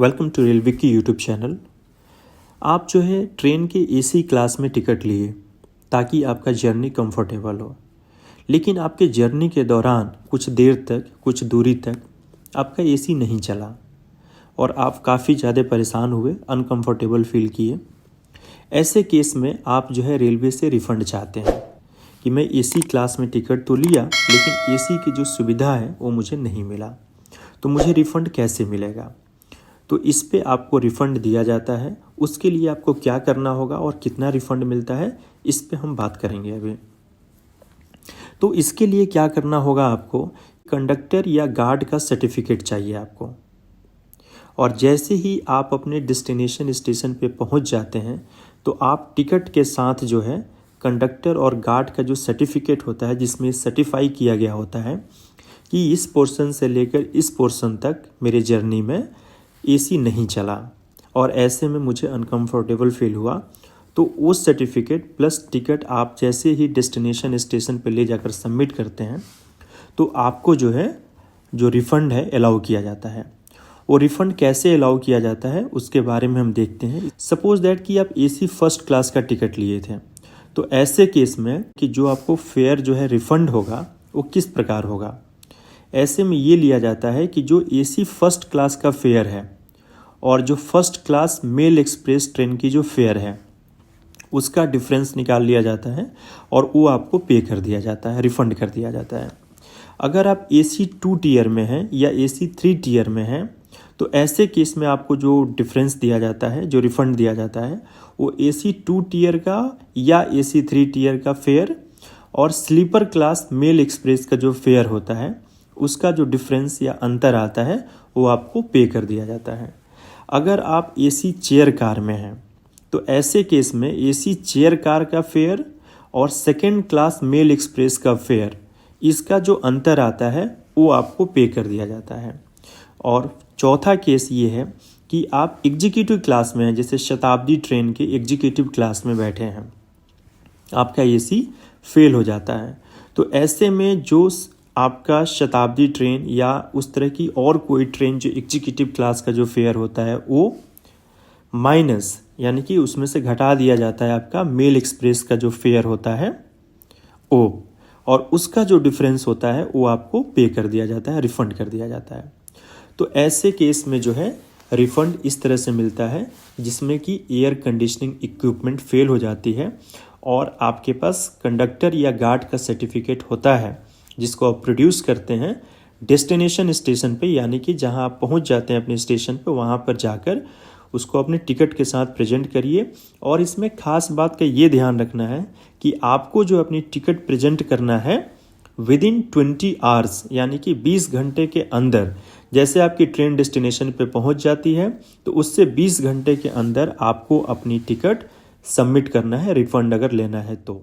Welcome to railway की YouTube channel. आप जो है ट्रेन के एसी क्लास में टिकट लिए ताकि आपका जर्नी कंफर्टेबल हो, लेकिन आपके जर्नी के दौरान कुछ देर तक, कुछ दूरी तक आपका एसी नहीं चला और आप काफ़ी ज़्यादा परेशान हुए, अनकंफर्टेबल फील किए। ऐसे केस में आप जो है रेलवे से रिफ़ंड चाहते हैं कि मैं एसी क्लास में टिकट तो लिया, लेकिन एसी की जो सुविधा है वो मुझे नहीं मिला, तो मुझे रिफ़ंड कैसे मिलेगा। तो इस पे आपको रिफ़ंड दिया जाता है। उसके लिए आपको क्या करना होगा और कितना रिफ़ंड मिलता है, इस पे हम बात करेंगे अभी। तो इसके लिए क्या करना होगा, आपको कंडक्टर या गार्ड का सर्टिफिकेट चाहिए आपको। और जैसे ही आप अपने डेस्टिनेशन स्टेशन पे पहुंच जाते हैं तो आप टिकट के साथ जो है कंडक्टर और गार्ड का जो सर्टिफिकेट होता है, जिसमें सर्टिफाई किया गया होता है कि इस पोर्शन से लेकर इस पोर्शन तक मेरे जर्नी में एसी नहीं चला और ऐसे में मुझे अनकंफर्टेबल फील हुआ, तो वो सर्टिफिकेट प्लस टिकट आप जैसे ही डेस्टिनेशन स्टेशन पर ले जाकर सबमिट करते हैं तो आपको जो है जो रिफ़ंड है अलाउ किया जाता है। वो रिफ़ंड कैसे अलाउ किया जाता है उसके बारे में हम देखते हैं। सपोज दैट कि आप एसी फर्स्ट क्लास का टिकट लिए थे, तो ऐसे केस में कि जो आपको फेयर जो है रिफ़ंड होगा वो किस प्रकार होगा। ऐसे में ये लिया जाता है कि जो एसी फर्स्ट क्लास का फेयर है और जो first class mail express train की जो फेयर है उसका डिफरेंस निकाल लिया जाता है और वो आपको पे कर दिया जाता है, रिफ़ंड कर दिया जाता है। अगर आप एसी 2 टीयर में हैं या एसी 3 टीयर में हैं तो ऐसे केस में आपको जो डिफरेंस दिया जाता है, जो रिफ़ंड दिया जाता है, वो एसी 2 टीयर का या एसी 3 टीयर का फेयर और स्लीपर क्लास मेल एक्सप्रेस का जो फेयर होता है उसका जो डिफरेंस या अंतर आता है वो आपको पे कर दिया जाता है। अगर आप एसी चेयर कार में हैं तो ऐसे केस में एसी चेयर कार का फेयर और सेकंड क्लास मेल एक्सप्रेस का फेयर, इसका जो अंतर आता है वो आपको पे कर दिया जाता है। और चौथा केस ये है कि आप एग्जीक्यूटिव क्लास में हैं, जैसे शताब्दी ट्रेन के एग्जीक्यूटिव क्लास में बैठे हैं, आपका एसी फेल हो जाता है। तो ऐसे में जो आपका शताब्दी ट्रेन या उस तरह की और कोई ट्रेन जो एग्जीक्यूटिव क्लास का जो फेयर होता है वो माइनस, यानी कि उसमें से घटा दिया जाता है आपका मेल एक्सप्रेस का जो फेयर होता है वो, और उसका जो डिफरेंस होता है वो आपको पे कर दिया जाता है, रिफ़ंड कर दिया जाता है। तो ऐसे केस में जो है रिफ़ंड इस तरह से मिलता है जिसमें कि एयर कंडीशनिंग इक्विपमेंट फेल हो जाती है और आपके पास कंडक्टर या गार्ड का सर्टिफिकेट होता है जिसको आप प्रोड्यूस करते हैं डेस्टिनेशन स्टेशन पे, यानी कि जहां आप पहुंच जाते हैं अपने स्टेशन पे, वहां पर जाकर उसको अपने टिकट के साथ प्रेजेंट करिए। और इसमें खास बात का ये ध्यान रखना है कि आपको जो अपनी टिकट प्रेजेंट करना है विद इन 20 आवर्स, यानी कि 20 घंटे के अंदर। जैसे आपकी ट्रेन डेस्टिनेशन पे पहुंच जाती है तो उससे 20 घंटे के अंदर आपको अपनी टिकट सबमिट करना है, रिफ़ंड अगर लेना है तो।